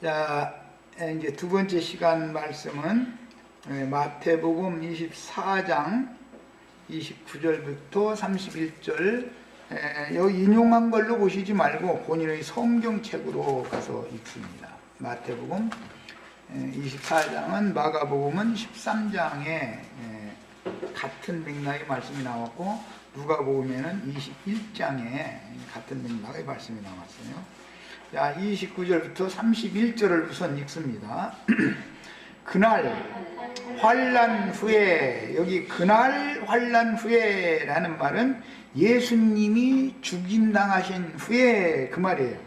자, 이제 두 번째 시간 말씀은 마태복음 24장 29절부터 31절, 여기 인용한 걸로 보시지 말고 본인의 성경책으로 가서 읽습니다. 마태복음 24장은 마가복음은 13장에 같은 맥락의 말씀이 나왔고, 누가복음에는 21장에 같은 맥락의 말씀이 나왔어요. 자, 29절부터 31절을 우선 읽습니다. 그날 환난 후에, 여기 그날 환난 후에라는 말은 예수님이 죽임당하신 후에 그 말이에요.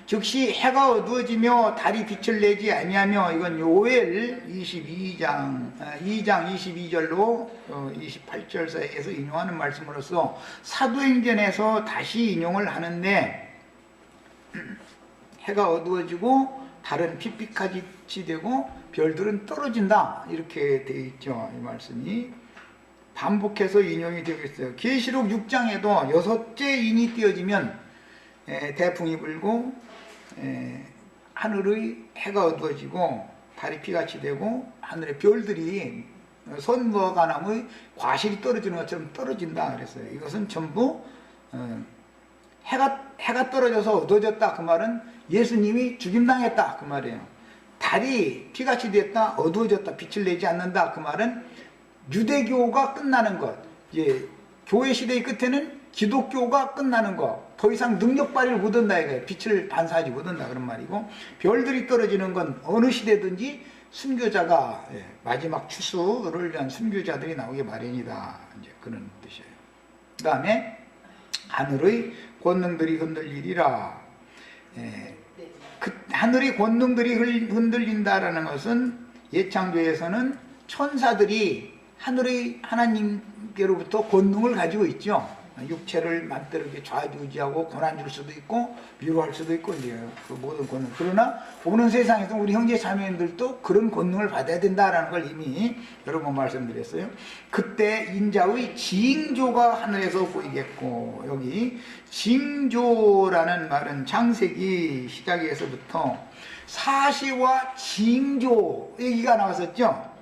즉시 해가 어두워지며 달이 빛을 내지 아니하며, 이건 요엘 2장 22절로 28절 사이에서 인용하는 말씀으로서 사도행전에서 다시 인용을 하는데, 해가 어두워지고 달은 핏빛같이 되고 별들은 떨어진다, 이렇게 되어 있죠. 이 말씀이 반복해서 인용이 되고 있어요. 계시록 6장에도 6째 인이 띄어지면 대풍이 불고 하늘의 해가 어두워지고 달이 피같이 되고 하늘의 별들이 선과 가남의 과실이 떨어지는 것처럼 떨어진다 그랬어요. 이것은 전부 해가 떨어져서 어두워졌다, 그 말은 예수님이 죽임당했다, 그 말이에요. 달이 피같이 됐다, 어두워졌다, 빛을 내지 않는다, 그 말은 유대교가 끝나는 것, 이제 교회 시대의 끝에는 기독교가 끝나는 것, 더 이상 능력 발휘를 못한다 이거예요. 빛을 반사하지 못한다, 그런 말이고, 별들이 떨어지는 건 어느 시대든지 순교자가, 마지막 추수를 위한 순교자들이 나오기 마련이다, 이제 그런 뜻이에요. 그 다음에 하늘의 권능들이 흔들리리라. 하늘의 권능들이 흔들린다라는 것은 예창조에서는 천사들이 하늘의 하나님께로부터 권능을 가지고 있죠. 육체를 맘대로 이렇게 좌지우지하고 권한 줄 수도 있고 위로할 수도 있고, 이제 그 모든 권능. 그러나 오는 세상에서 우리 형제 자매님들도 그런 권능을 받아야 된다라는 걸 이미 여러 번 말씀드렸어요. 그때 인자의 징조가 하늘에서 보이겠고, 여기 징조라는 말은 창세기 시작에서부터 사시와 징조 얘기가 나왔었죠.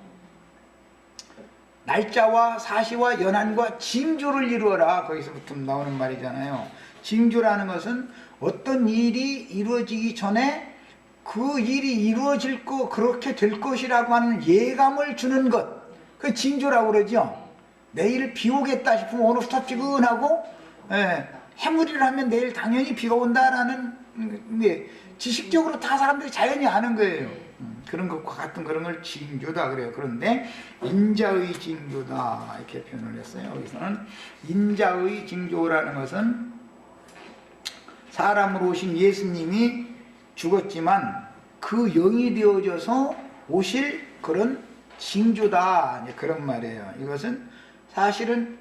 날짜와 사시와 연한과 징조를 이루어라, 거기서부터 나오는 말이잖아요. 징조라는 것은 어떤 일이 이루어지기 전에 그 일이 이루어질 거, 그렇게 될 것이라고 하는 예감을 주는 것, 그 징조라고 그러죠. 내일 비 오겠다 싶으면 오늘 후텁지근하고, 해무리를 하면 내일 당연히 비가 온다라는 게 지식적으로 다 사람들이 자연히 아는 거예요. 그런 것과 같은 그런 걸 징조다 그래요. 그런데 인자의 징조다, 이렇게 표현을 했어요. 여기서는 인자의 징조라는 것은 사람으로 오신 예수님이 죽었지만 그 영이 되어져서 오실 그런 징조다, 그런 말이에요. 이것은 사실은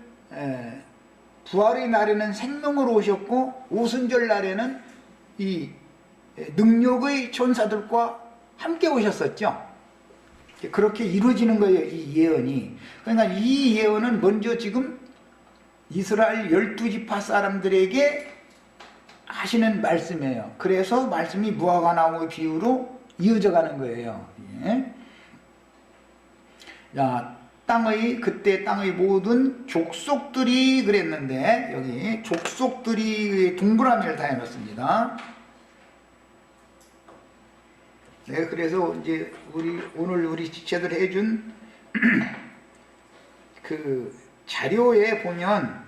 부활의 날에는 생명으로 오셨고, 오순절 날에는 이 능력의 천사들과 함께 오셨었죠. 그렇게 이루어지는 거예요, 이 예언이. 그러니까 이 예언은 먼저 지금 이스라엘 12지파 사람들에게 하시는 말씀이에요. 그래서 말씀이 무화과나무의 비유로 이어져 가는 거예요. 자, 그때 땅의 모든 족속들이 그랬는데, 여기 족속들이 동그라미를 다 해놓습니다. 네, 그래서 이제 오늘 우리 지체들 해준 그 자료에 보면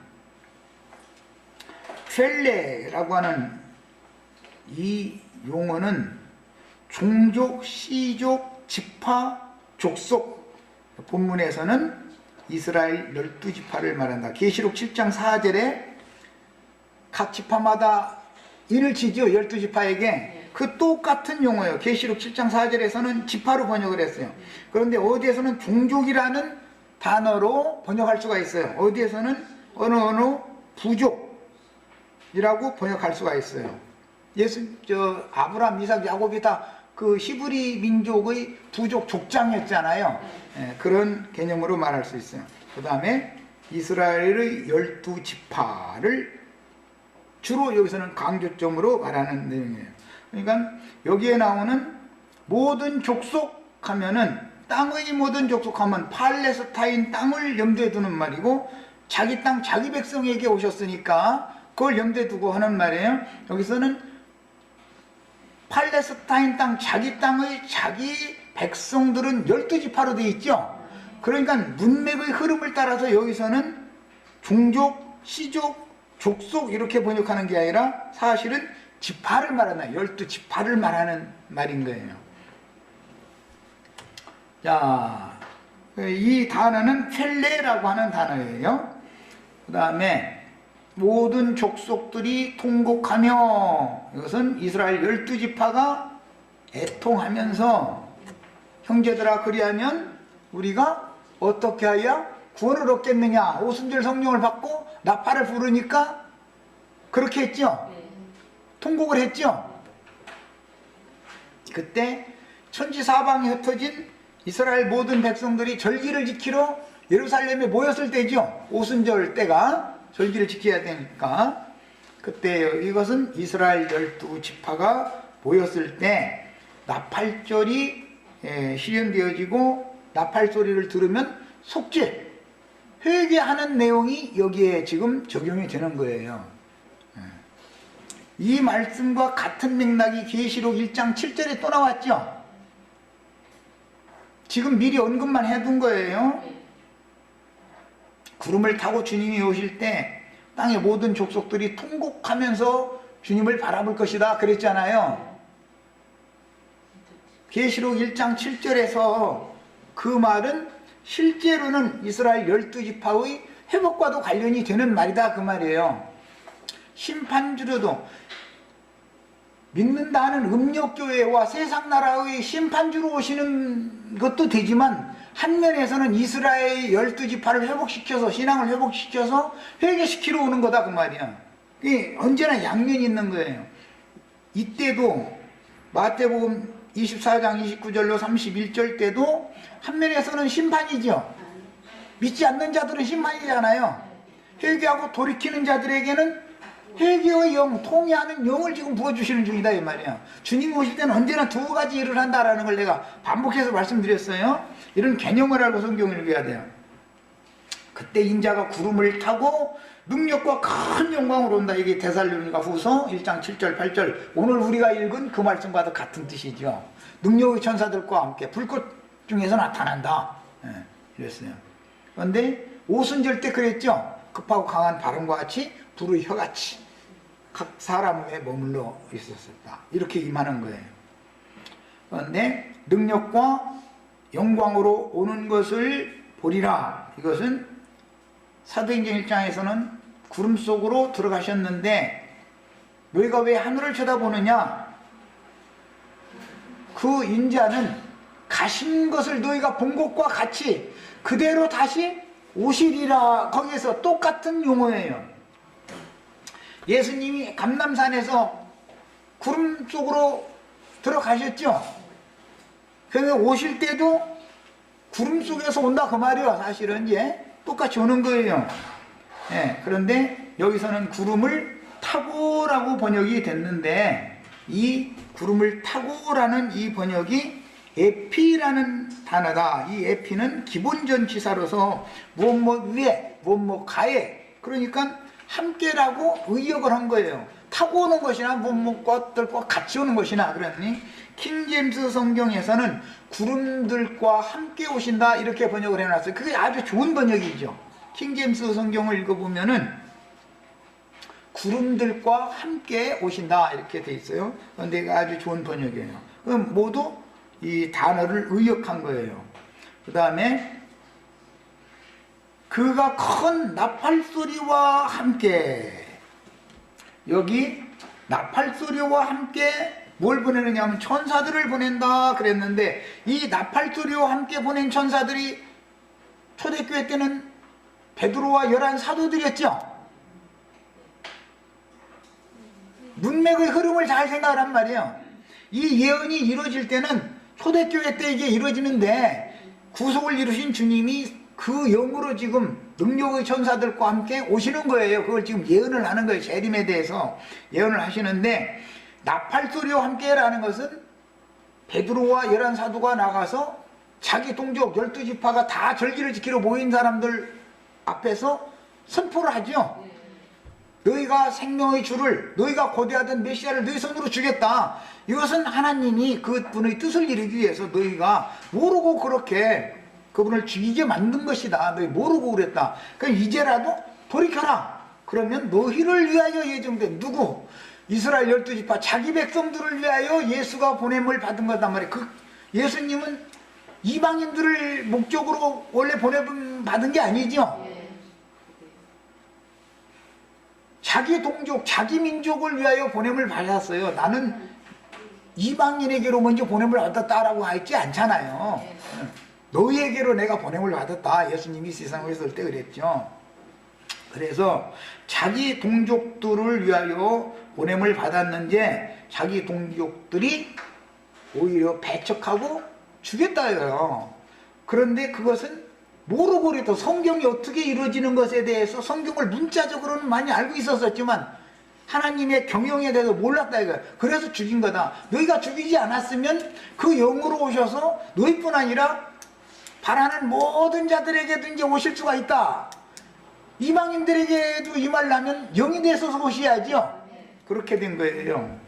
펠레라고 하는 이 용어는 종족, 씨족, 지파, 족속, 본문에서는 이스라엘 12지파를 말한다. 계시록 7장 4절에 각 지파마다 인을 치죠, 12지파에게. 그 똑같은 용어예요. 계시록 7장 4절에서는 지파로 번역을 했어요. 그런데 어디에서는 종족이라는 단어로 번역할 수가 있어요. 어디에서는 어느 부족이라고 번역할 수가 있어요. 아브라함, 이삭, 야곱이 다 그 히브리 민족의 부족 족장이었잖아요. 그런 개념으로 말할 수 있어요. 그 다음에 이스라엘의 12지파를 주로 여기서는 강조점으로 말하는 내용이에요. 그러니까 여기에 나오는 모든 족속 하면은 땅의 모든 족속하면 팔레스타인 땅을 염두에 두는 말이고, 자기 땅 자기 백성에게 오셨으니까 그걸 염두에 두고 하는 말이에요. 여기서는 팔레스타인 땅 자기 땅의 자기 백성들은 12지파로 되어 있죠. 그러니까 문맥의 흐름을 따라서 여기서는 종족, 시족, 족속 이렇게 번역하는 게 아니라 사실은 지파를 말하는, 12지파를 말하는 말인 거예요. 자, 이 단어는 펠레라고 하는 단어예요. 그 다음에 모든 족속들이 통곡하며, 이것은 이스라엘 12지파가 애통하면서, 형제들아 그리하면 우리가 어떻게 하여 구원을 얻겠느냐, 오순절 성령을 받고 나팔을 부르니까 그렇게 했죠. 통곡을 했죠. 그때 천지사방에 흩어진 이스라엘 모든 백성들이 절기를 지키러 예루살렘에 모였을 때죠. 오순절 때가 절기를 지켜야 되니까. 그때 이것은 이스라엘 12지파가 모였을 때 나팔절이 실현되어지고, 나팔 소리를 들으면 속죄, 회개하는 내용이 여기에 지금 적용이 되는 거예요. 이 말씀과 같은 맥락이 계시록 1장 7절에 또 나왔죠. 지금 미리 언급만 해둔 거예요. 구름을 타고 주님이 오실 때 땅의 모든 족속들이 통곡하면서 주님을 바라볼 것이다 그랬잖아요. 계시록 1장 7절에서 그 말은 실제로는 이스라엘 12지파의 회복과도 관련이 되는 말이다 그 말이에요. 심판주로도, 믿는다 하는 음력교회와 세상나라의 심판주로 오시는 것도 되지만, 한 면에서는 이스라엘 12지파를 회복시켜서, 신앙을 회복시켜서 회개시키러 오는 거다 그 말이야. 이게 언제나 양면이 있는 거예요. 이때도 마태복음 24장 29절로 31절 때도 한 면에서는 심판이죠. 믿지 않는 자들은 심판이잖아요. 회개하고 돌이키는 자들에게는 회개의 영, 통회하는 영을 지금 부어주시는 중이다 이 말이야. 주님이 오실 때는 언제나 두 가지 일을 한다라는 걸 내가 반복해서 말씀드렸어요. 이런 개념을 알고 성경을 읽어야 돼요. 그때 인자가 구름을 타고 능력과 큰 영광으로 온다. 이게 데살로니가 후서 1장 7절 8절, 오늘 우리가 읽은 그 말씀과도 같은 뜻이죠. 능력의 천사들과 함께 불꽃 중에서 나타난다, 이랬어요. 그런데 오순절 때 그랬죠. 급하고 강한 바람과 같이 불의 혀같이 각 사람에 머물러 있었다, 이렇게 임하는 거예요. 그런데 능력과 영광으로 오는 것을 보리라. 이것은 사도행전 1장에서는 구름 속으로 들어가셨는데, 너희가 왜 하늘을 쳐다보느냐, 그 인자는 가신 것을 너희가 본 것과 같이 그대로 다시 오시리라. 거기에서 똑같은 용어예요. 예수님이 감람산에서 구름 속으로 들어가셨죠. 그래서 오실 때도 구름 속에서 온다 그 말이에요. 사실은 이제 똑같이 오는 거예요. 그런데 여기서는 구름을 타고라고 번역이 됐는데, 이 구름을 타고라는 이 번역이 에피라는 단어다. 이 에피는 기본전치사로서 무엇 위에 무엇 가에, 그러니까 함께라고 의역을 한 거예요. 타고 오는 것이나 무엇 것들과 같이 오는 것이나. 그러니 킹제임스 성경에서는 구름들과 함께 오신다 이렇게 번역을 해놨어요. 그게 아주 좋은 번역이죠. 킹제임스 성경을 읽어보면은 구름들과 함께 오신다 이렇게 돼 있어요. 그런데 아주 좋은 번역이에요. 그럼 모두 이 단어를 의역한 거예요. 그 다음에 그가 큰 나팔소리와 함께, 여기 나팔소리와 함께 뭘 보내느냐 하면 천사들을 보낸다 그랬는데, 이 나팔소리와 함께 보낸 천사들이 초대교회 때는 베드로와 11 사도들이었죠. 문맥의 흐름을 잘 생각하란 말이에요. 이 예언이 이루어질 때는 초대교회 때 이게 이루어지는데, 구속을 이루신 주님이 그 영으로 지금 능력의 천사들과 함께 오시는 거예요. 그걸 지금 예언을 하는 거예요. 재림에 대해서 예언을 하시는데, 나팔 소리와 함께라는 것은 베드로와 11사도가 나가서 자기 동족 12지파가 다 절기를 지키러 모인 사람들 앞에서 선포를 하죠. 너희가 생명의 주를, 너희가 고대하던 메시아를 너희 손으로 주겠다. 이것은 하나님이 그분의 뜻을 이루기 위해서 너희가 모르고 그렇게 그분을 죽이게 만든 것이다. 너희 모르고 그랬다. 그럼 이제라도 돌이켜라. 그러면 너희를 위하여 예정된 누구? 이스라엘 12지파 자기 백성들을 위하여 예수가 보냄을 받은 거단 말이에요. 그 예수님은 이방인들을 목적으로 원래 보냄을 받은 게 아니죠. 자기 동족, 자기 민족을 위하여 보냄을 받았어요. 나는 이방인에게로 먼저 보냄을 받았다라고 하지 않잖아요. 너희에게로 내가 보냄을 받았다. 예수님이 세상에 있을 때 그랬죠. 그래서 자기 동족들을 위하여 보냄을 받았는데 자기 동족들이 오히려 배척하고 죽였다요. 그런데 그것은 모르고 그래도 성경이 어떻게 이루어지는 것에 대해서 성경을 문자적으로는 많이 알고 있었지만 하나님의 경영에 대해서 몰랐다 이거야. 그래서 죽인 거다. 너희가 죽이지 않았으면 그 영으로 오셔서 너희뿐 아니라 바라는 모든 자들에게도 이제 오실 수가 있다. 이방인들에게도 임하려면 영이 되셔서 오셔야죠. 그렇게 된 거예요.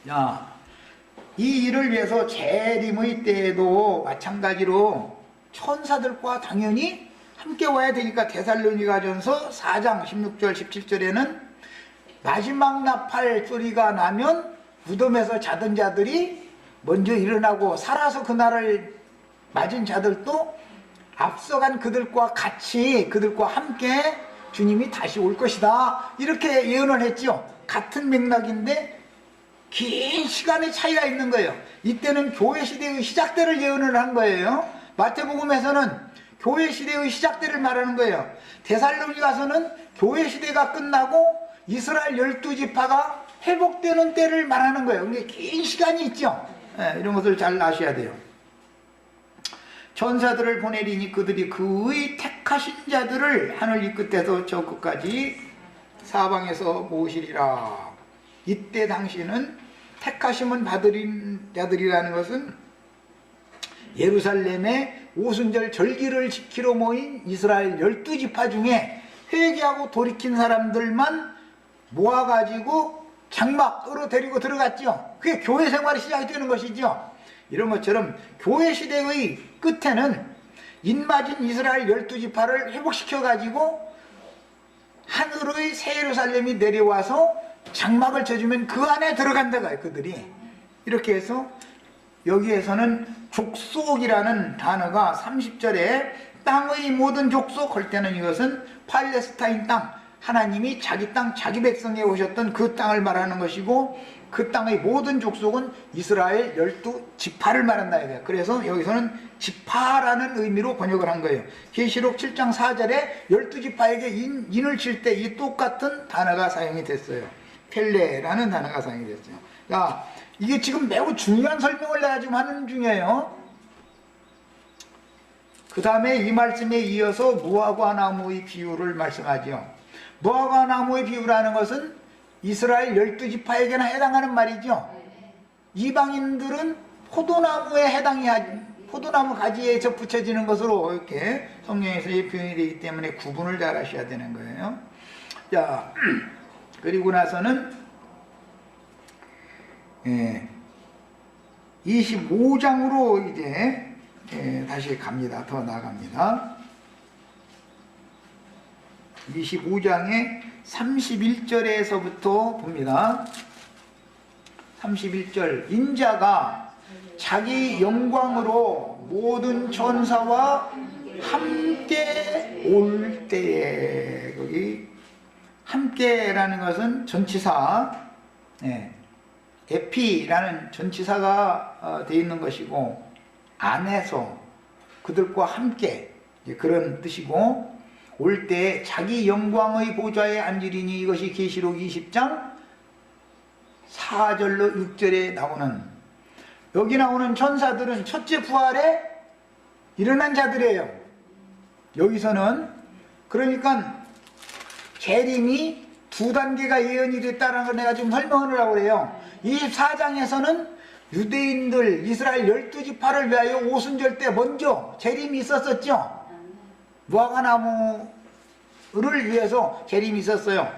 자, 이 일을 위해서 재림의 때에도 마찬가지로 천사들과 당연히 함께 와야 되니까 데살로니가전서 4장 16절 17절에는 마지막 나팔 소리가 나면 무덤에서 자던 자들이 먼저 일어나고 살아서 그날을 맞은 자들도 앞서간 그들과 같이 그들과 함께 주님이 다시 올 것이다. 이렇게 예언을 했죠. 같은 맥락인데 긴 시간의 차이가 있는 거예요. 이때는 교회 시대의 시작 때를 예언을 한 거예요. 마태복음에서는 교회 시대의 시작 때를 말하는 거예요. 데살로니가서는 교회 시대가 끝나고 이스라엘 12지파가 회복되는 때를 말하는 거예요. 그게 긴 시간이 있죠. 이런 것을 잘 아셔야 돼요. 천사들을 보내리니 그들이 그의 택하신 자들을 하늘 이 끝에서 저 끝까지 사방에서 모으시리라. 이때 당시는 택하심은 받으린 자들이라는 것은 예루살렘의 오순절 절기를 지키러 모인 이스라엘 12지파 중에 회개하고 돌이킨 사람들만 모아가지고 장막으로 데리고 들어갔죠. 그게 교회 생활이 시작이 되는 것이죠. 이런 것처럼 교회 시대의 끝에는 인맞은 이스라엘 12지파를 회복시켜가지고 하늘의 새 예루살렘이 내려와서 장막을 쳐주면 그 안에 들어간다고요. 그들이 이렇게 해서 여기에서는 족속이라는 단어가 30절에 땅의 모든 족속 할 때는 이것은 팔레스타인 땅, 하나님이 자기 땅, 자기 백성에 오셨던 그 땅을 말하는 것이고 그 땅의 모든 족속은 이스라엘 12지파를 말한다. 그래서 여기서는 지파라는 의미로 번역을 한 거예요. 계시록 7장 4절에 12지파에게 인을 칠 때 이 똑같은 단어가 사용이 됐어요. 펠레라는 단어가 사용이 됐어요. 자, 이게 지금 매우 중요한 설명을 내가 지금 하는 중이에요. 그 다음에 이 말씀에 이어서 무화과 나무의 비유를 말씀하죠. 무화과 나무의 비유라는 것은 이스라엘 12지파에게나 해당하는 말이죠. 이방인들은 포도나무 가지에 접붙여지는 것으로 이렇게 성경에서 표현이 되기 때문에 구분을 잘 하셔야 되는 거예요. 자, 그리고 나서는 25장으로 이제 다시 갑니다. 더 나아갑니다. 25장의 31절에서부터 봅니다. 31절 인자가 자기 영광으로 모든 천사와 함께 올 때에 거기 함께라는 것은 전치사 에피라는 전치사가 되어 있는 것이고 안에서 그들과 함께 그런 뜻이고 올 때 자기 영광의 보좌에 앉으리니 이것이 계시록 20장 4절로 6절에 나오는 여기 나오는 천사들은 첫째 부활에 일어난 자들이에요. 여기서는 그러니까 재림이 두 단계가 예언이 됐다는 걸 내가 지금 설명을 하려고 그래요. 24장에서는 유대인들 이스라엘 12지파를 위하여 오순절 때 먼저 재림이 있었었죠. 무화과나무를 위해서 재림이 있었어요.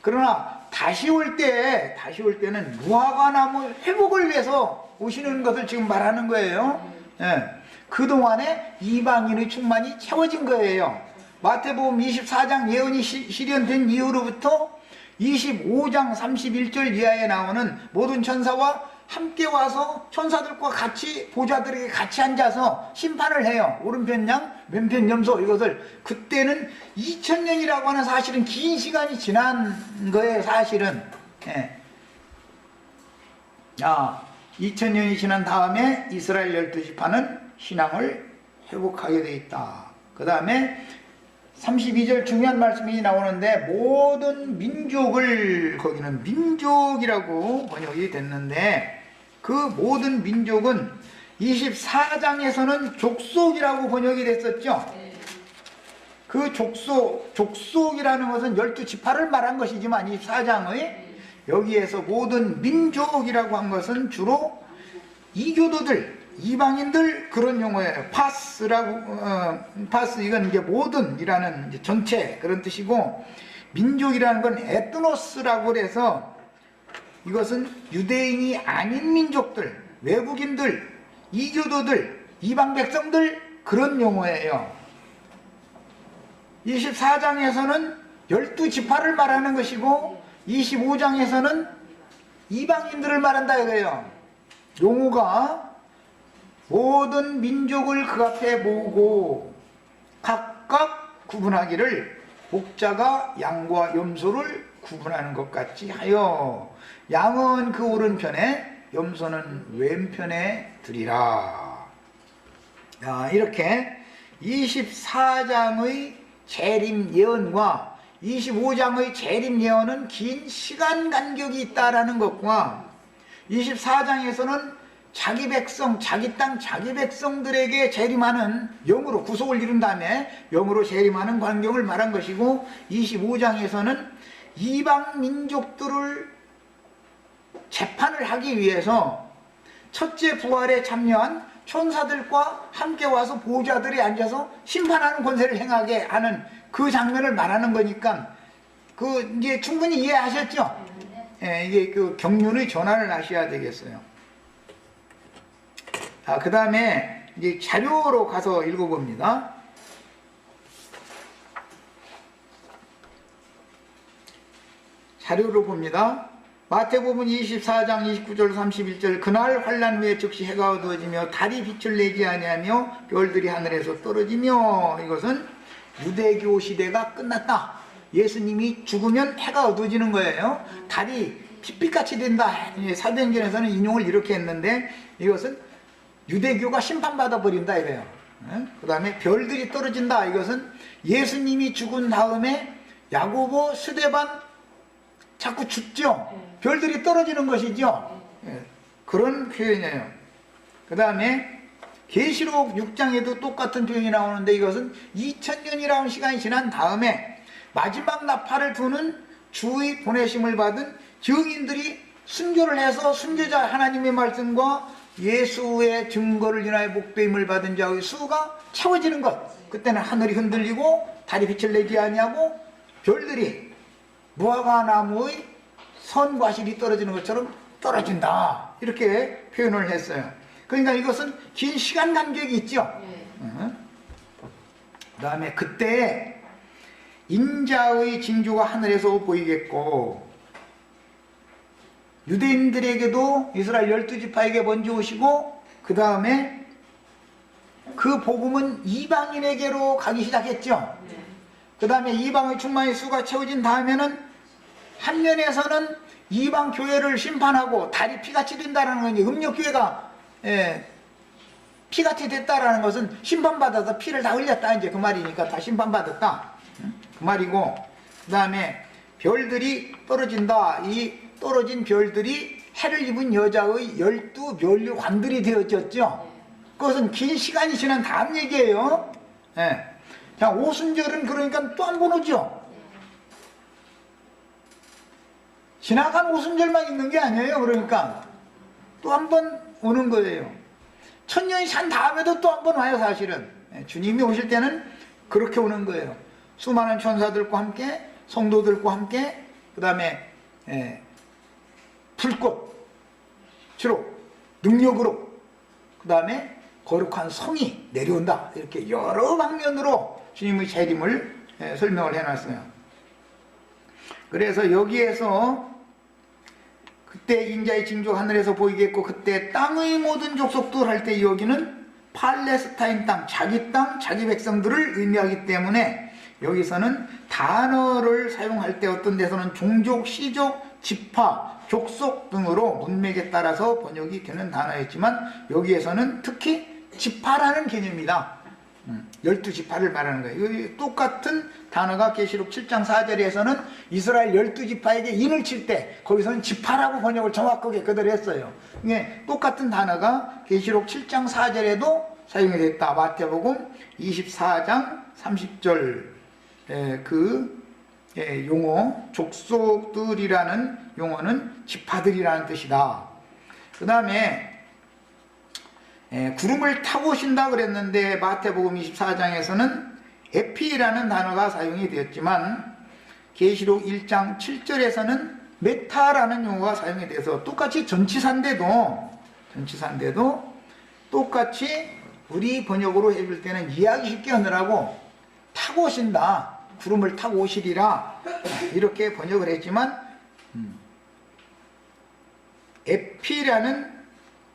그러나 다시 올 때는 무화과나무 회복을 위해서 오시는 것을 지금 말하는 거예요. 예. 그동안에 이방인의 충만이 채워진 거예요. 마태복음 24장 예언이 실현된 이후로부터 25장 31절 이하에 나오는 모든 천사와 함께 와서 천사들과 같이 보좌들에게 같이 앉아서 심판을 해요. 오른편 양 왼편 염소. 이것을 그때는 2000년이라고 하는 사실은 긴 시간이 지난 거예요. 사실은 2000년이 지난 다음에 이스라엘 12지파는 신앙을 회복하게 돼 있다. 그 다음에 32절 중요한 말씀이 나오는데 모든 민족을, 거기는 민족이라고 번역이 됐는데 그 모든 민족은 24장에서는 족속이라고 번역이 됐었죠. 그 족속이라는 것은 12지파를 말한 것이지만 24장의 여기에서 모든 민족이라고 한 것은 주로 이교도들, 이방인들 그런 용어예요. 파스 이건 이제 모든이라는 이제 전체 그런 뜻이고, 민족이라는 건 에트노스라고 해서 이것은 유대인이 아닌 민족들, 외국인들, 이교도들, 이방 백성들 그런 용어예요. 24장에서는 12지파를 말하는 것이고 25장에서는 이방인들을 말한다 이거예요. 용어가 모든 민족을 그 앞에 모으고 각각 구분하기를 목자가 양과 염소를 구분하는 것 같이 하여 양은 그 오른편에 염소는 왼편에 두리라. 이렇게 24장의 재림 예언과 25장의 재림 예언은 긴 시간 간격이 있다라는 것과 24장에서는 자기 백성, 자기 땅, 자기 백성들에게 재림하는 영으로 구속을 이룬 다음에 영으로 재림하는 광경을 말한 것이고, 25장에서는 이방 민족들을 재판을 하기 위해서 첫째 부활에 참여한 천사들과 함께 와서 보좌들이 앉아서 심판하는 권세를 행하게 하는 그 장면을 말하는 거니까 그 이제 충분히 이해하셨죠? 이게 그 경륜의 전환을 하셔야 되겠어요. 그 다음에 이제 자료로 가서 읽어봅니다. 자료로 봅니다. 마태복음 24장 29절 31절 그날 환난 후에 즉시 해가 어두워지며 달이 빛을 내지 아니하며 별들이 하늘에서 떨어지며, 이것은 유대교 시대가 끝났다. 예수님이 죽으면 해가 어두워지는 거예요. 달이 핏빛같이 된다. 사도행전에서는 인용을 이렇게 했는데 이것은 유대교가 심판받아 버린다 이래요. 그 다음에 별들이 떨어진다. 이것은 예수님이 죽은 다음에 야고보, 스데반 자꾸 죽죠. 별들이 떨어지는 것이죠. 그런 표현이에요. 그 다음에 계시록 6장에도 똑같은 표현이 나오는데 이것은 2000년이라는 시간이 지난 다음에 마지막 나팔을 부는 주의 보내심을 받은 증인들이 순교를 해서 순교자 하나님의 말씀과 예수의 증거를 인하여 복되임을 받은 자의 수가 채워지는 것. 그때는 하늘이 흔들리고 달이 빛을 내지 아니하고 별들이 무화과나무의 선과실이 떨어지는 것처럼 떨어진다. 이렇게 표현을 했어요. 그러니까 이것은 긴 시간 간격이 있죠. 그 다음에 그때 인자의 징조가 하늘에서 보이겠고, 유대인들에게도 이스라엘 12지파에게 먼저 오시고, 그 다음에 그 복음은 이방인에게로 가기 시작했죠. 그 다음에 이방의 충만의 수가 채워진 다음에는 한 면에서는 이방 교회를 심판하고 달이 피같이 된다는 건, 음력교회가 피같이 됐다라는 것은 심판받아서 피를 다 흘렸다, 이제 그 말이니까 다 심판받았다 그 말이고, 그 다음에 별들이 떨어진다. 이 떨어진 별들이 해를 입은 여자의 12면류관들이 되어졌죠. 그것은 긴 시간이 지난 다음 얘기예요. 자, 오순절은 그러니까 또 한 번 오죠. 지나간 오순절만 있는 게 아니에요. 그러니까 또 한 번 오는 거예요. 천년이 산 다음에도 또 한 번 와요. 사실은 주님이 오실 때는 그렇게 오는 거예요. 수많은 천사들과 함께, 성도들과 함께, 그 다음에 불꽃 주로 능력으로, 그 다음에 거룩한 성이 내려온다. 이렇게 여러 방면으로 주님의 재림을 설명을 해놨어요. 그래서 여기에서 그때 인자의 징조 하늘에서 보이겠고 그때 땅의 모든 족속들 할 때 여기는 팔레스타인 땅, 자기 백성들을 의미하기 때문에 여기서는 단어를 사용할 때 어떤 데서는 종족, 시족, 지파, 족속 등으로 문맥에 따라서 번역이 되는 단어였지만 여기에서는 특히 지파라는 개념이다. 12지파를 말하는 거예요. 똑같은 단어가 계시록 7장 4절에서는 이스라엘 12지파에게 인을 칠 때 거기서는 지파라고 번역을 정확하게 그대로 했어요. 이게 똑같은 단어가 계시록 7장 4절에도 사용이 됐다. 마태복음 24장 30절 그 용어 족속들이라는 용어는 지파들이라는 뜻이다. 그 다음에 구름을 타고 오신다 그랬는데 마태복음 24장에서는 에피라는 단어가 사용이 되었지만 계시록 1장 7절에서는 메타라는 용어가 사용이 돼서 똑같이 전치사인데도 똑같이 우리 번역으로 해줄 때는 이해하기 쉽게 하느라고 타고 오신다, 구름을 타고 오시리라 이렇게 번역을 했지만 에피라는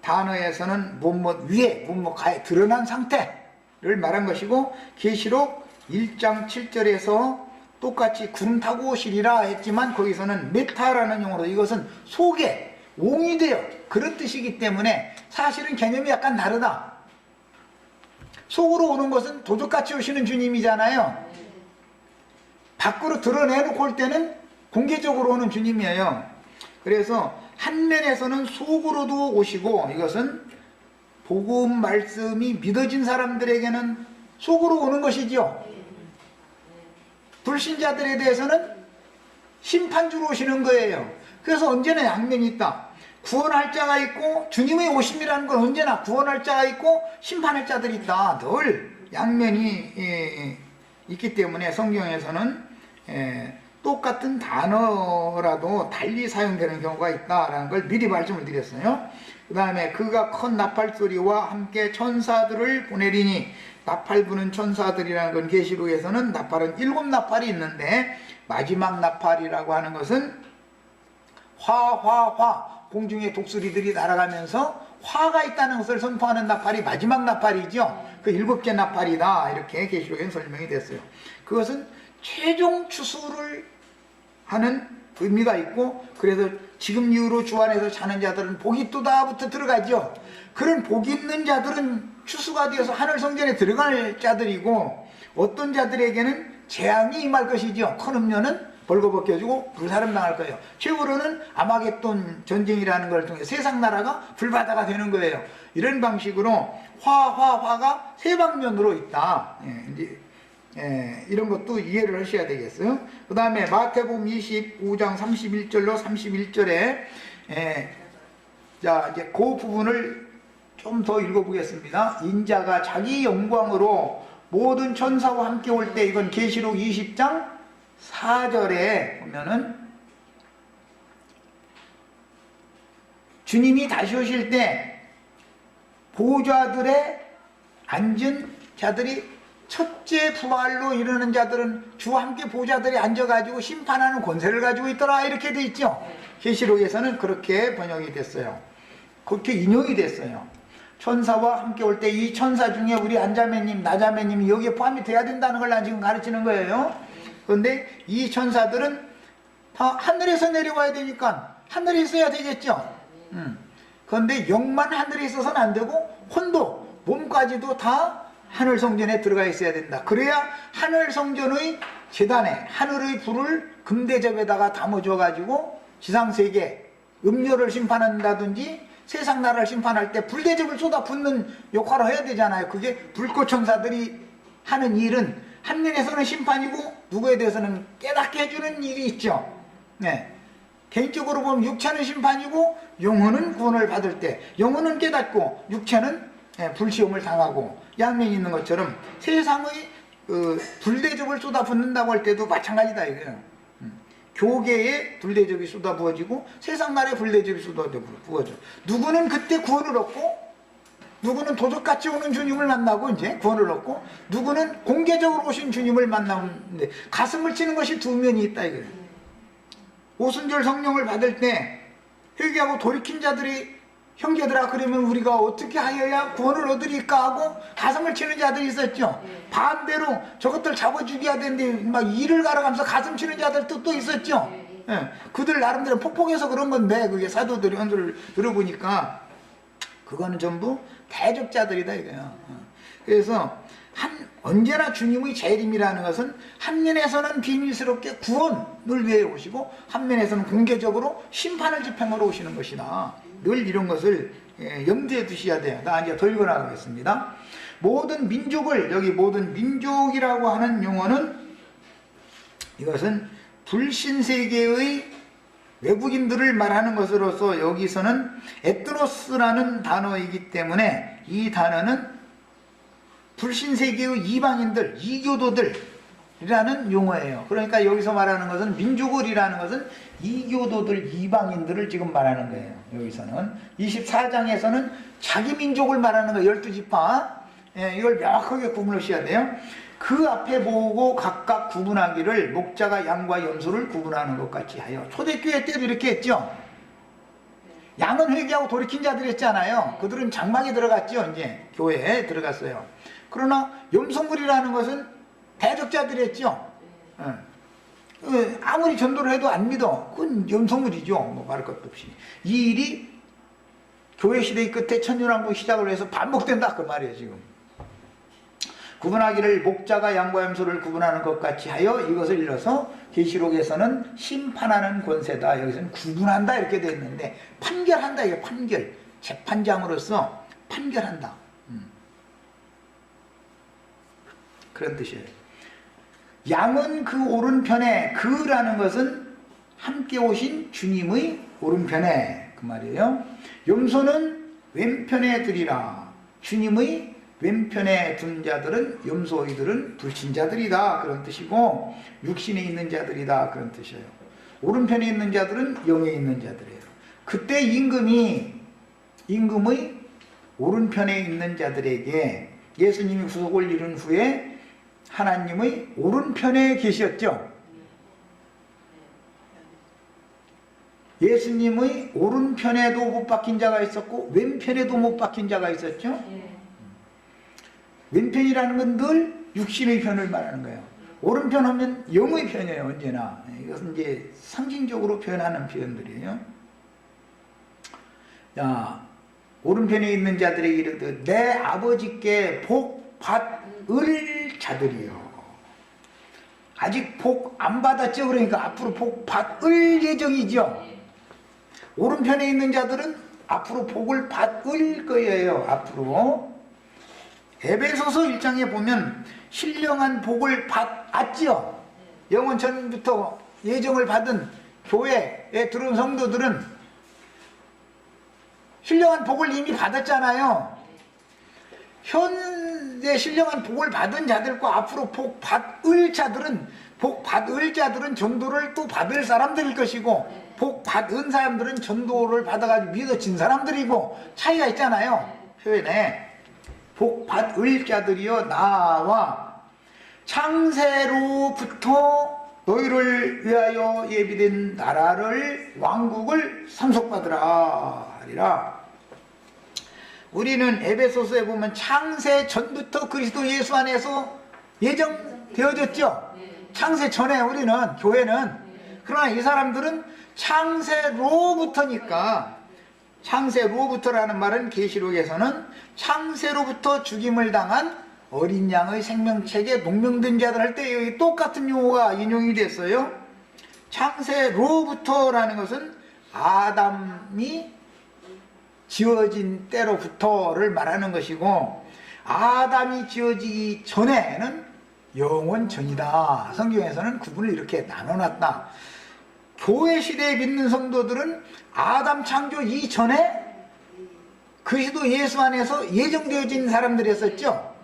단어에서는 무엇 위에 무엇 가에 드러난 상태를 말한 것이고 계시록 1장 7절에서 똑같이 구름 타고 오시리라 했지만 거기서는 메타라는 용어로 이것은 속에 옹이 되어 그런 뜻이기 때문에 사실은 개념이 약간 다르다. 속으로 오는 것은 도적같이 오시는 주님이잖아요. 밖으로 드러내놓고 올 때는 공개적으로 오는 주님이에요. 그래서 한 면에서는 속으로도 오시고 이것은 복음 말씀이 믿어진 사람들에게는 속으로 오는 것이죠. 불신자들에 대해서는 심판주로 오시는 거예요. 그래서 언제나 양면이 있다. 구원할 자가 있고 주님의 오심이라는 건 언제나 구원할 자가 있고 심판할 자들이 있다. 늘 양면이 있기 때문에 성경에서는 똑같은 단어라도 달리 사용되는 경우가 있다라는 걸 미리 말씀을 드렸어요. 그 다음에 그가 큰 나팔소리와 함께 천사들을 보내리니 나팔 부는 천사들이라는 건 계시록에서는 나팔은 7나팔이 있는데 마지막 나팔이라고 하는 것은 화 공중에 독수리들이 날아가면서 화가 있다는 것을 선포하는 나팔이 마지막 나팔이죠. 그 7개 나팔이다 이렇게 계시록에 설명이 됐어요. 그것은 최종 추수를 하는 의미가 있고 그래서 지금 이후로 주 안에서 자는 자들은 복이 있도다부터 들어가죠. 그런 복이 있는 자들은 추수가 되어서 하늘 성전에 들어갈 자들이고 어떤 자들에게는 재앙이 임할 것이죠. 큰 음료는 벌거벗겨지고 불사름 당할 거예요. 최후로는 아마겟돈 전쟁이라는 걸 통해 세상 나라가 불바다가 되는 거예요. 이런 방식으로 화가 세 방면으로 있다. 이런 것도 이해를 하셔야 되겠어요. 그 다음에 마태복음 25장 31절로 31절에 자 이제 그 부분을 좀 더 읽어보겠습니다. 인자가 자기 영광으로 모든 천사와 함께 올 때 이건 계시록 20장 4절에 보면은 주님이 다시 오실 때 보좌들에 앉은 자들이 첫째 부활로 이르는 자들은 주와 함께 보좌들이 앉아가지고 심판하는 권세를 가지고 있더라 이렇게 돼 있죠. 계시록에서는 그렇게 번역이 됐어요. 그렇게 인용이 됐어요. 천사와 함께 올 때 이 천사 중에 우리 안자매님, 나자매님이 여기에 포함이 돼야 된다는 걸 난 지금 가르치는 거예요. 그런데 이 천사들은 다 하늘에서 내려와야 되니까 하늘에 있어야 되겠죠. 그런데 영만 하늘에 있어서는 안 되고 혼도, 몸까지도 다 하늘 성전에 들어가 있어야 된다. 그래야 하늘 성전의 제단에 하늘의 불을 금대접에다가 담아줘 가지고 지상세계 음료를 심판한다든지 세상 나라를 심판할 때 불대접을 쏟아붓는 역할을 해야 되잖아요. 그게 불꽃 천사들이 하는 일은 한 면에서는 심판이고 누구에 대해서는 깨닫게 해주는 일이 있죠. 네. 개인적으로 보면 육체는 심판이고 영혼은 구원을 받을 때, 영혼은 깨닫고 육체는 불시험을 당하고 양면이 있는 것처럼 세상의 불대접을 쏟아붓는다고 할 때도 마찬가지다 이거예요. 교계에 불대접이 쏟아부어지고 세상 나라에 불대접이 쏟아부어져. 누구는 그때 구원을 얻고, 누구는 도적같이 오는 주님을 만나고 이제 구원을 얻고, 누구는 공개적으로 오신 주님을 만나는데 가슴을 치는 것이 두 면이 있다 이거예요. 오순절 성령을 받을 때 회개하고 돌이킨 자들이 형제들아 그러면 우리가 어떻게 하여야 구원을 얻으리까 하고 가슴을 치는 자들이 있었죠. 반대로 저것들 잡아 죽여야 되는데 막 이를 갈아가면서 가슴 치는 자들도 또 있었죠. 그들 나름대로 폭폭해서 그런 건데, 그게 사도들이 언들을 들어보니까 그거는 전부 대적자들이다 이거예요. 그래서 언제나 주님의 재림이라는 것은 한 면에서는 비밀스럽게 구원을 위해 오시고 한 면에서는 공개적으로 심판을 집행하러 오시는 것이다. 늘 이런 것을 염두에 두셔야 돼요. 나 이제 더 읽어나가겠습니다. 모든 민족을, 여기 모든 민족이라고 하는 용어는 이것은 불신세계의 외국인들을 말하는 것으로서 여기서는 에트노스라는 단어이기 때문에 이 단어는 불신세계의 이방인들, 이교도들이라는 용어예요. 그러니까 여기서 말하는 것은 민족을이라는 것은 이교도들, 이방인들을 지금 말하는 거예요. 여기서는 24장에서는 자기 민족을 말하는 거예요. 12지파. 이걸 명확하게 구분하셔야 돼요. 그 앞에 보고 각각 구분하기를 목자가 양과 염소를 구분하는 것 같이 하여. 초대교회 때도 이렇게 했죠. 양은 회개하고 돌이킨 자들이 했잖아요. 그들은 장막에 들어갔죠. 이제 교회에 들어갔어요. 그러나 염소물이라는 것은 대적자들이 했죠. 아무리 전도를 해도 안 믿어. 그건 염소물이죠. 뭐 말할 것도 없이. 이 일이 교회 시대의 끝에 천년왕국 시작을 해서 반복된다 그 말이에요 지금. 구분하기를 목자가 양과 염소를 구분하는 것 같이 하여, 이것을 일러서 계시록에서는 심판하는 권세다. 여기서는 구분한다 이렇게 되어 있는데 판결한다. 이게 판결. 재판장으로서 판결한다. 그런 뜻이에요. 양은 그 오른편에, 그라는 것은 함께 오신 주님의 오른편에 그 말이에요. 염소는 왼편에 두리라. 주님의 왼편에 둔 자들은, 염소이들은 불신자들이다 그런 뜻이고, 육신에 있는 자들이다 그런 뜻이에요. 오른편에 있는 자들은 영에 있는 자들이에요. 그때 임금의 오른편에 있는 자들에게 예수님이 구속을 이룬 후에 하나님의 오른편에 계셨죠. 예수님의 오른편에도 못 박힌 자가 있었고 왼편에도 못 박힌 자가 있었죠. 왼편이라는 건 늘 육신의 편을 말하는 거예요. 오른편 하면 영의 편이에요. 언제나. 이것은 이제 상징적으로 표현하는 표현들이에요. 야, 오른편에 있는 자들에게 이르되 내 아버지께 복 받을 자들이요. 아직 복 안 받았죠. 그러니까 앞으로 복 받을 예정이죠. 오른편에 있는 자들은 앞으로 복을 받을 거예요. 앞으로. 에베소서 1장에 보면 신령한 복을 받았지요. 영원 전부터 예정을 받은 교회에 들어온 성도들은 신령한 복을 이미 받았잖아요. 현재 신령한 복을 받은 자들과 앞으로 복 받을 자들은 전도를 또 받을 사람들일 것이고, 복 받은 사람들은 전도를 받아가지고 믿어진 사람들이고 차이가 있잖아요. 표현에. 복 받을 자들이여 나와 창세로부터 너희를 위하여 예비된 나라를, 왕국을 상속받으라 하리라. 우리는 에베소서에 보면 창세 전부터 그리스도 예수 안에서 예정되어졌죠. 창세 전에 우리는, 교회는. 그러나 이 사람들은 창세로부터니까, 창세로부터라는 말은 계시록에서는 창세로부터 죽임을 당한 어린 양의 생명책에 농명된 자들 할 때 여기 똑같은 용어가 인용이 됐어요. 창세로부터라는 것은 아담이 지어진 때로부터를 말하는 것이고, 아담이 지어지기 전에는 영원 전이다. 성경에서는 구분을 이렇게 나눠놨다. 교회 시대에 믿는 성도들은 아담 창조 이전에 그리스도 예수 안에서 예정되어진 사람들이었었죠.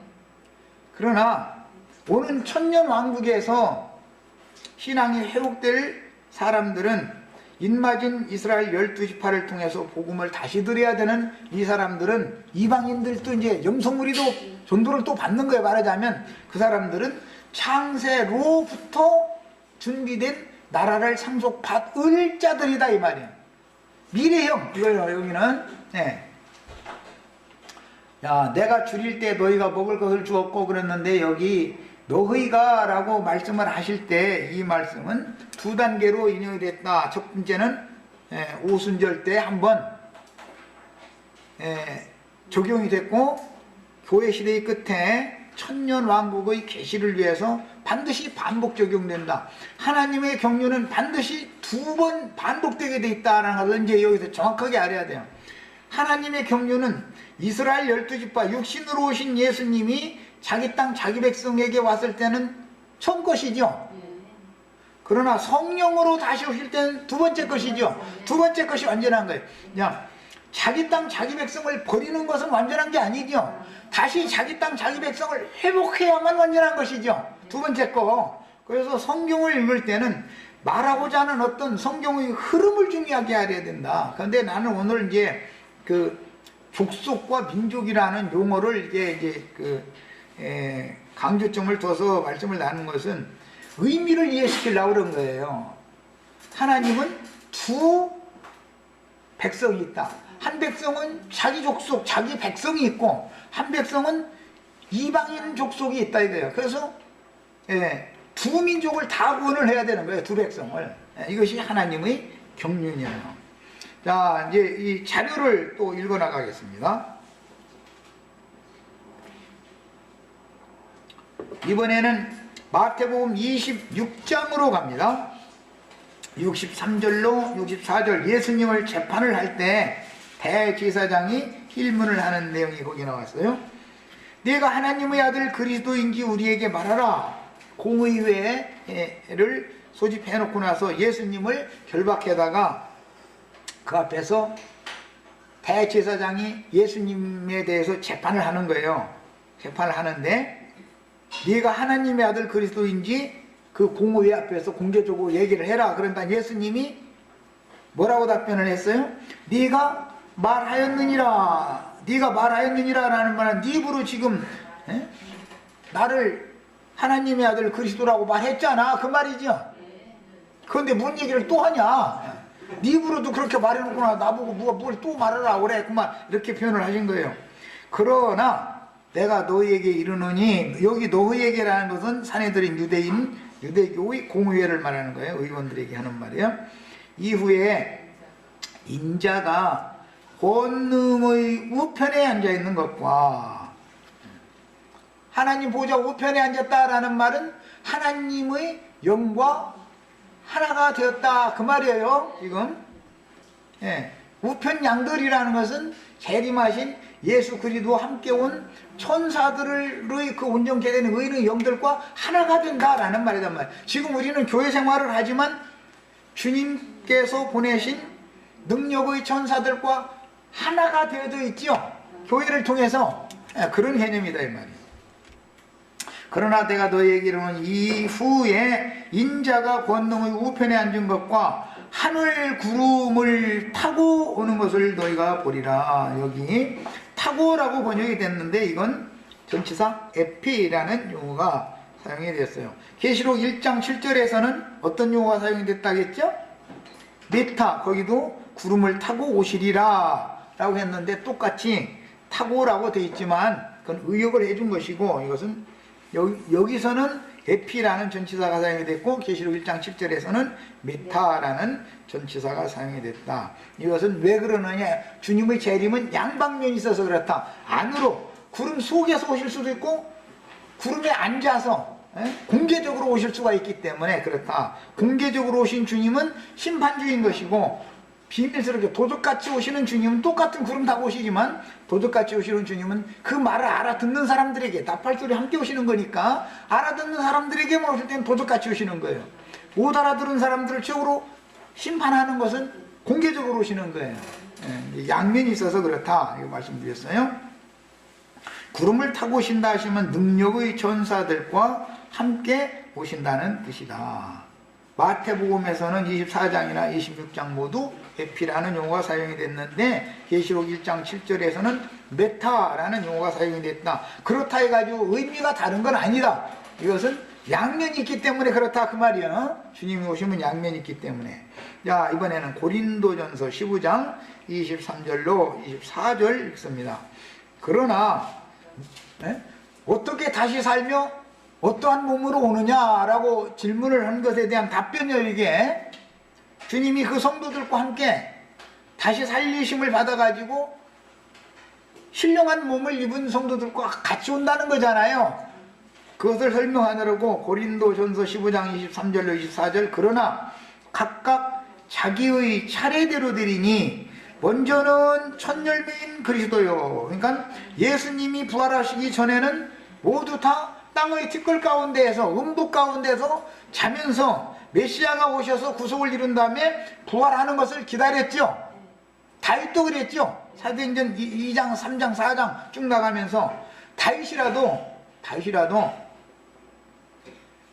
그러나 오는 천년왕국에서 신앙이 회복될 사람들은 인마진 이스라엘 12지파를 통해서 복음을 다시 드려야 되는 이 사람들은, 이방인들도 이제 염소무리도 전도를 또 받는 거예요. 말하자면 그 사람들은 창세로부터 준비된 나라를 상속받을 자들이다 이 말이에요. 미래형 이거요. 여기는 야, 내가 줄일 때 너희가 먹을 것을 주었고 그랬는데, 여기 너희가 라고 말씀을 하실 때 이 말씀은 두 단계로 인용이 됐다. 첫 번째는 오순절 때 한번 적용이 됐고, 교회 시대의 끝에 천년왕국의 계시를 위해서 반드시 반복 적용된다. 하나님의 경륜은 반드시 두 번 반복되게 돼 있다는 것을 이제 여기서 정확하게 알아야 돼요. 하나님의 경륜은 이스라엘 12지파 육신으로 오신 예수님이 자기 땅 자기 백성에게 왔을 때는 처음 것이죠. 그러나 성령으로 다시 오실 때는 두 번째 것이죠. 두 번째 것이 완전한 거예요. 그냥 자기 땅 자기 백성을 버리는 것은 완전한 게 아니죠. 다시 자기 땅 자기 백성을 회복해야만 완전한 것이죠. 두 번째 거. 그래서 성경을 읽을 때는 말하고자 하는 어떤 성경의 흐름을 중요하게 알아야 된다. 그런데 나는 오늘 이제 그 족속과 민족이라는 용어를 이제 강조점을 둬서 말씀을 나눈 것은 의미를 이해시키려고 그런 거예요. 하나님은 두 백성이 있다. 한 백성은 자기 족속, 자기 백성이 있고, 한 백성은 이방인 족속이 있다 이거예요. 그래서 두 민족을 다 구원을 해야 되는 거예요. 두 백성을. 이것이 하나님의 경륜이에요. 자, 이제 이 자료를 또 읽어 나가겠습니다. 이번에는 마태복음 26장으로 갑니다. 63절로 64절, 예수님을 재판을 할 때 대제사장이 힐문을 하는 내용이 거기 나왔어요. 네가 하나님의 아들 그리스도인지 우리에게 말하라. 공의회를 소집해 놓고 나서 예수님을 결박해다가 그 앞에서 대제사장이 예수님에 대해서 재판을 하는 거예요. 재판을 하는데 네가 하나님의 아들 그리스도인지 그 공의회 앞에서 공개적으로 얘기를 해라. 그러니까 예수님이 뭐라고 답변을 했어요? 네가 말하였느니라. 네가 말하였느니라 라는 말은 네 입으로 지금 나를 하나님의 아들 그리스도라고 말했잖아. 그 말이죠. 그런데 뭔 얘기를 또 하냐. 네 입으로도 그렇게 말해놓고나 나보고 누가 뭘 또 말하라 그래. 그만 이렇게 표현을 하신 거예요. 그러나 내가 너희에게 이르노니, 여기 너희에게라는 것은 사내들인 유대교의 공의회를 말하는 거예요. 의원들에게 하는 말이에요. 이후에 인자가 권능의 우편에 앉아있는 것과, 하나님 보좌 우편에 앉았다라는 말은 하나님의 영과 하나가 되었다 그 말이에요. 지금 우편 양들이라는 것은 재림하신 예수 그리스도와 함께 온 천사들의 그 온전케 되는 의인의 영들과 하나가 된다라는 말이란 말이에요. 지금 우리는 교회 생활을 하지만 주님께서 보내신 능력의 천사들과 하나가 되어져 있죠. 교회를 통해서. 그런 개념이다 이 말이에요. 그러나 내가 너희에게 이르노니 이후에 인자가 권능의 우편에 앉은 것과 하늘 구름을 타고 오는 것을 너희가 보리라. 여기 타고라고 번역이 됐는데 이건 전치사 에피라는 용어가 사용이 됐어요. 계시록 1장 7절에서는 어떤 용어가 사용이 됐다겠죠? 메타, 거기도 구름을 타고 오시리라 라고 했는데 똑같이 타고라고 되어 있지만 그건 의역을 해준 것이고, 이것은 여기서는 에피라는 전치사가 사용이 됐고 계시록 1장 7절에서는 메타라는 전치사가 사용이 됐다. 이것은 왜 그러느냐, 주님의 재림은 양방면이 있어서 그렇다. 안으로 구름 속에서 오실 수도 있고 구름에 앉아서 공개적으로 오실 수가 있기 때문에 그렇다. 공개적으로 오신 주님은 심판주인 것이고, 비밀스럽게 도둑같이 오시는 주님은 똑같은 구름 타고 오시지만 도둑같이 오시는 주님은 그 말을 알아듣는 사람들에게, 나팔소리 함께 오시는 거니까 알아듣는 사람들에게만 오실 때는 도둑같이 오시는 거예요. 못 알아들은 사람들을 최후로 심판하는 것은 공개적으로 오시는 거예요. 양면이 있어서 그렇다 이거 말씀드렸어요. 구름을 타고 오신다 하시면 능력의 전사들과 함께 오신다는 뜻이다. 마태복음에서는 24장이나 26장 모두 에피라는 용어가 사용이 됐는데 계시록 1장 7절에서는 메타라는 용어가 사용이 됐다. 그렇다 해가지고 의미가 다른 건 아니다. 이것은 양면이 있기 때문에 그렇다 그 말이야. 주님이 오시면 양면이 있기 때문에. 자, 이번에는 고린도전서 15장 23절로 24절 읽습니다. 그러나 어떻게 다시 살며 어떠한 몸으로 오느냐라고 질문을 한 것에 대한 답변이요. 이게 주님이 그 성도들과 함께 다시 살리심을 받아가지고 신령한 몸을 입은 성도들과 같이 온다는 거잖아요. 그것을 설명하느라고 고린도전서 15장 23절로 24절 그러나 각각 자기의 차례대로 되리니 먼저는 첫 열매인 그리스도요. 그러니까 예수님이 부활하시기 전에는 모두 다 땅의 티끌 가운데에서 음부 가운데서 자면서 메시아가 오셔서 구속을 이룬 다음에 부활하는 것을 기다렸죠. 다윗도 그랬죠. 사도행전 2장 3장 4장 쭉 나가면서 다윗이라도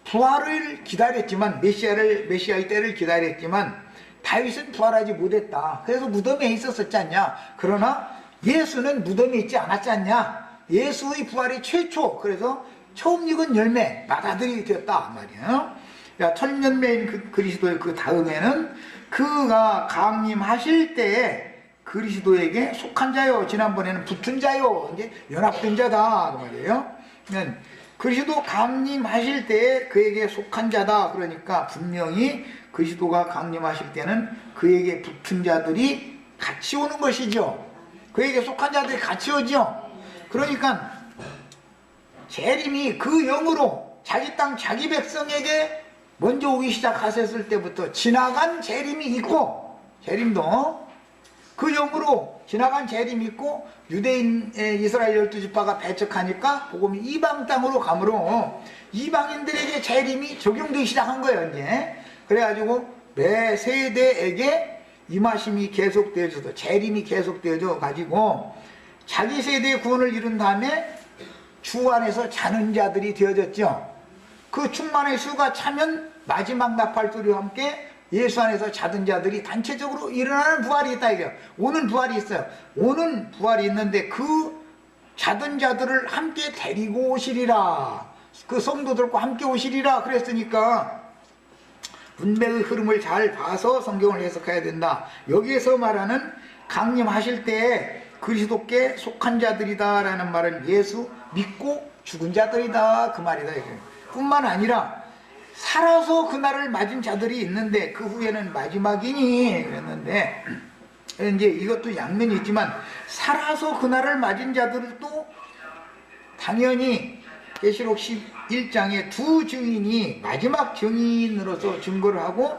부활을 기다렸지만 메시아의 때를 기다렸지만 다윗은 부활하지 못했다. 그래서 무덤에 있었었지 않냐. 그러나 예수는 무덤에 있지 않았지 않냐. 예수의 부활이 최초, 그래서 처음 익은 열매 맏아들이 되었다 말이에요. 첫 열매인 그리스도의 그 다음에는 그가 강림하실 때에 그리스도에게 속한 자요, 지난번에는 붙은 자요, 이제 연합된 자다 그 말이에요. 그리스도 강림하실 때에 그에게 속한 자다. 그러니까 분명히 그리스도가 강림하실 때는 그에게 붙은 자들이 같이 오는 것이죠. 그에게 속한 자들이 같이 오죠. 그러니까 재림이 그 영으로 자기 땅 자기 백성에게 먼저 오기 시작하셨을 때부터 지나간 재림이 있고, 재림도 그 영으로 지나간 재림이 있고, 유대인 이스라엘 12지파가 배척하니까 복음이 이방 땅으로 가므로 이방인들에게 재림이 적용되기 시작한 거예요. 이제 그래가지고 매 세대에게 임하심이 계속되어져서 재림이 계속되어져 가지고 자기 세대의 구원을 이룬 다음에 주 안에서 자는 자들이 되어졌죠. 그 충만의 수가 차면 마지막 나팔소리와 함께 예수 안에서 자던 자들이 단체적으로 일어나는 부활이 있다 이거예요. 오는 부활이 있어요. 오는 부활이 있는데 그 자던 자들을 함께 데리고 오시리라. 그 성도들과 함께 오시리라 그랬으니까 운명의 흐름을 잘 봐서 성경을 해석해야 된다. 여기에서 말하는 강림하실 때에 그리스도께 속한 자들이다 라는 말은 예수 믿고 죽은 자들이다 그 말이다 이거예요. 뿐만 아니라 살아서 그날을 맞은 자들이 있는데 그 후에는 마지막이니 그랬는데 이제 이것도 양면이 있지만 살아서 그날을 맞은 자들도 당연히 계시록 11장에 두 증인이 마지막 증인으로서 증거를 하고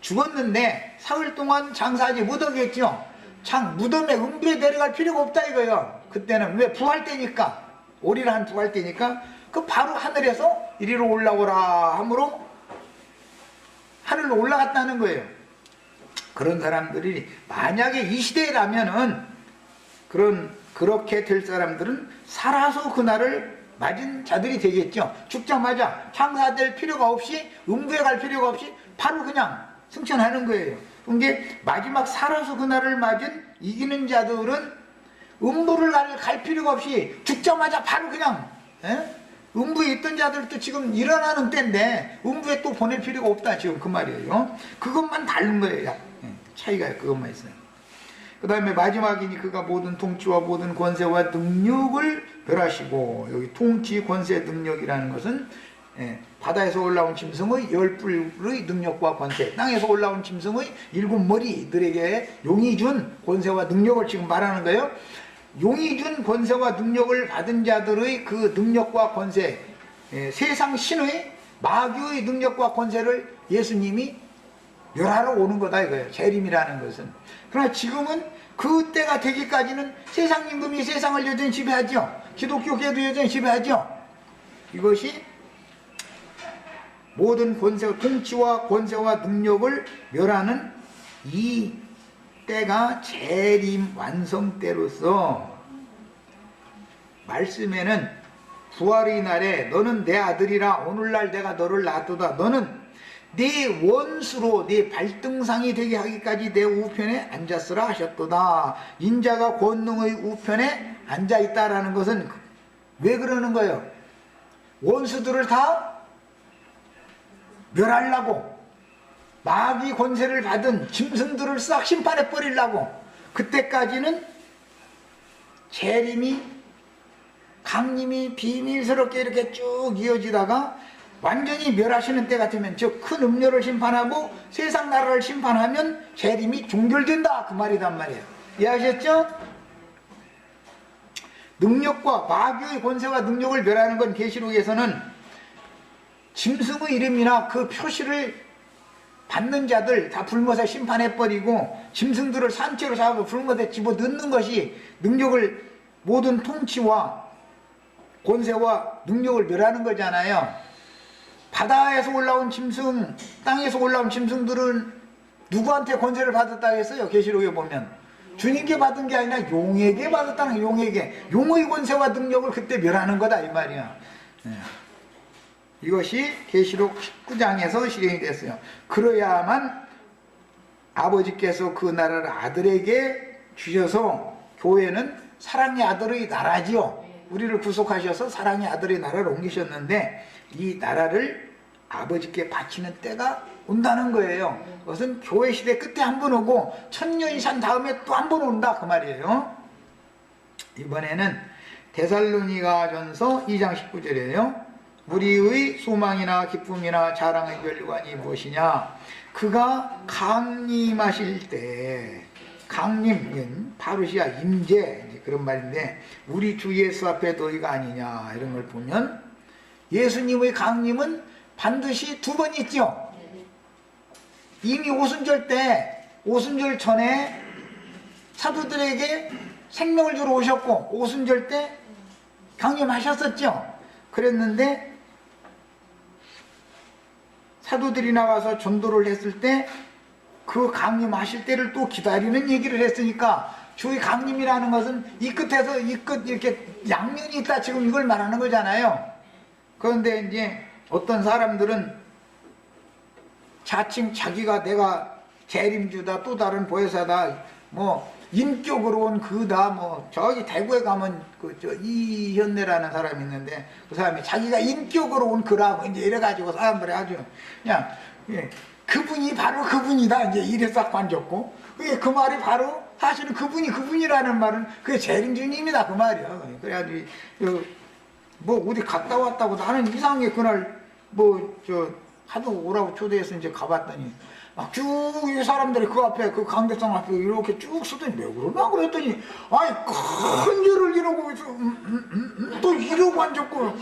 죽었는데 사흘 동안 장사하지 못하겠죠. 참 무덤에 음부에 내려갈 필요가 없다 이거예요. 그때는 왜 부활 때니까, 오리라 한 부활 때니까 그 바로 하늘에서 이리로 올라오라 함으로 하늘로 올라갔다는 거예요. 그런 사람들이 만약에 이 시대라면은 그렇게 될 사람들은 살아서 그날을 맞은 자들이 되겠죠. 죽자마자 창사될 필요가 없이 음부에 갈 필요가 없이 바로 그냥 승천하는 거예요. 그게 마지막 살아서 그날을 맞은 이기는 자들은 음부를 갈 필요가 없이 죽자마자 바로 그냥 음부에 있던 자들도 지금 일어나는 때인데 음부에 또 보낼 필요가 없다 지금 그 말이에요. 그것만 다른 거예요. 차이가 그것만 있어요. 그 다음에 마지막이니 그가 모든 통치와 모든 권세와 능력을 멸하시고, 여기 통치, 권세, 능력이라는 것은 바다에서 올라온 짐승의 10뿔의 능력과 권세, 땅에서 올라온 짐승의 7머리들에게 용이 준 권세와 능력을 지금 말하는 거예요. 용이 준 권세와 능력을 받은 자들의 그 능력과 권세, 세상 신의 마귀의 능력과 권세를 예수님이 멸하러 오는 거다 이거예요. 재림이라는 것은. 그러나 지금은 그 때가 되기까지는 세상 임금이 세상을 여전히 지배하죠. 기독교계도 여전히 지배하죠. 이것이 모든 권세, 통치와 권세와 능력을 멸하는 이 때가 재림 완성 때로서 말씀에는 부활의 날에 너는 내 아들이라 오늘날 내가 너를 낳았도다. 너는 네 원수로 네 발등상이 되게 하기까지 내 우편에 앉았으라 하셨도다. 인자가 권능의 우편에 앉아있다라는 것은 왜 그러는 거예요? 원수들을 다 멸하려고, 마귀 권세를 받은 짐승들을 싹 심판해 버리려고. 그때까지는 재림이 강림이 비밀스럽게 이렇게 쭉 이어지다가 완전히 멸하시는 때 같으면, 즉 큰 음료를 심판하고 세상 나라를 심판하면 재림이 종결된다 그 말이단 말이에요. 이해하셨죠? 능력과 마귀의 권세와 능력을 멸하는 건 계시록에서는 짐승의 이름이나 그 표시를 받는 자들 다 불못에 심판해버리고 짐승들을 산채로 잡아 불못에 집어넣는 것이 능력을, 모든 통치와 권세와 능력을 멸하는 거잖아요. 바다에서 올라온 짐승, 땅에서 올라온 짐승들은 누구한테 권세를 받았다 했어요? 계시록에 보면 주님께 받은 게 아니라 용에게 받았다는, 용에게. 용의 권세와 능력을 그때 멸하는 거다 이 말이야. 이것이 계시록 19장에서 실행이 됐어요. 그러야만 아버지께서 그 나라를 아들에게 주셔서, 교회는 사랑의 아들의 나라지요. 우리를 구속하셔서 사랑의 아들의 나라를 옮기셨는데 이 나라를 아버지께 바치는 때가 온다는 거예요. 그것은 교회 시대 끝에 한 번 오고 천년이 산 다음에 또 한 번 온다 그 말이에요. 이번에는 데살로니가전서 2장 19절이에요. 우리의 소망이나 기쁨이나 자랑의 결과가 무엇이냐? 그가 강림하실 때, 강림은 파루시아 임재 그런 말인데, 우리 주 예수 앞에 너희가 아니냐 이런 걸 보면 예수님의 강림은 반드시 두 번 있죠. 이미 오순절 때, 오순절 전에 사도들에게 생명을 주러 오셨고 오순절 때 강림하셨었죠. 그랬는데 사도들이 나가서 전도를 했을 때 그 강림하실 때를 또 기다리는 얘기를 했으니까, 주의 강림이라는 것은 이 끝에서 이 끝 이렇게 양면이 있다 지금 이걸 말하는 거잖아요. 그런데 이제 어떤 사람들은 자칭 자기가 내가 재림주다, 또 다른 보혜사다, 뭐 인격으로 온 그다, 뭐 저기 대구에 가면 그 저 이현내라는 사람이 있는데 그 사람이 자기가 인격으로 온 그라고 이제 이래가지고 사람들이 아주 그냥 그분이 바로 그분이다 이제 이래 싹 관졌고, 그게 그 말이 바로 사실은 그분이 그분이라는 말은 그게 재림주님이다 그 말이야. 그래가지고 뭐 어디 갔다 왔다고, 나는 이상하게 그날 뭐 저 하도 오라고 초대해서 이제 가봤더니 막 쭉 이 사람들이 그 앞에 그 강대상 앞에 이렇게 쭉 서더니 왜 그러나 그랬더니, 아이 큰 죄를 이러고 또 이러고 앉았고,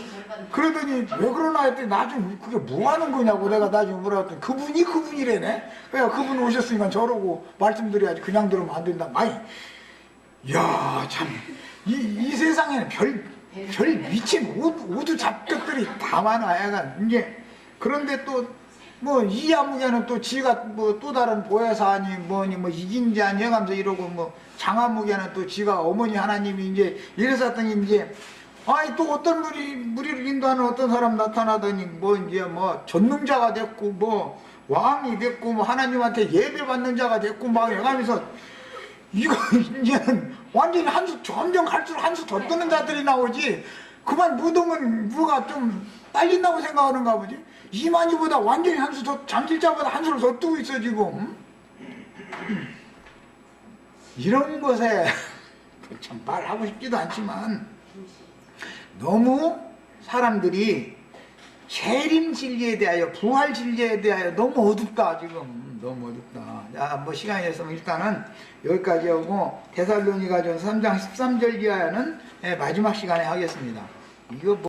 그러더니 왜 그러나 했더니 나중에 그게 뭐 하는 거냐고 내가 나중에 물어봤더니 그분이 그분이래네. 그래야 그분 오셨으니까 저러고 말씀드려야지 그냥 들으면 안 된다. 아이 야 참 이 세상에는 별 미친 우두 잡것들이 다 많아. 약간 이제 그런데 또 뭐 이하무개는 또 지가 뭐 또 다른 보혜사니 뭐니 뭐 이긴자니 해가면서 이러고, 뭐 장하무개는 또 지가 어머니 하나님이 이제 이래서 했더니 이제 아니 또 어떤 무리를 인도하는 어떤 사람 나타나더니 뭐 이제 뭐 전능자가 됐고 뭐 왕이 됐고 뭐 하나님한테 예배받는 자가 됐고 막 해가면서, 이거 이제는 완전히 한수 점점 갈수록 한수 더 뜨는 자들이 나오지, 그만 무덤은 무가 좀 딸린다고 생각하는가 보지. 이만희보다 완전히 한수 더, 잠실자보다 한수를 더 뜨고 있어 지금. 이런 것에 참 말하고 싶지도 않지만 너무 사람들이 재림 진리에 대하여, 부활 진리에 대하여 너무 어둡다 지금. 너무 어둡다. 자, 뭐 시간이 됐으면 일단은 여기까지 하고 데살로니가전서 3장 13절 이하는 마지막 시간에 하겠습니다. 이거 뭐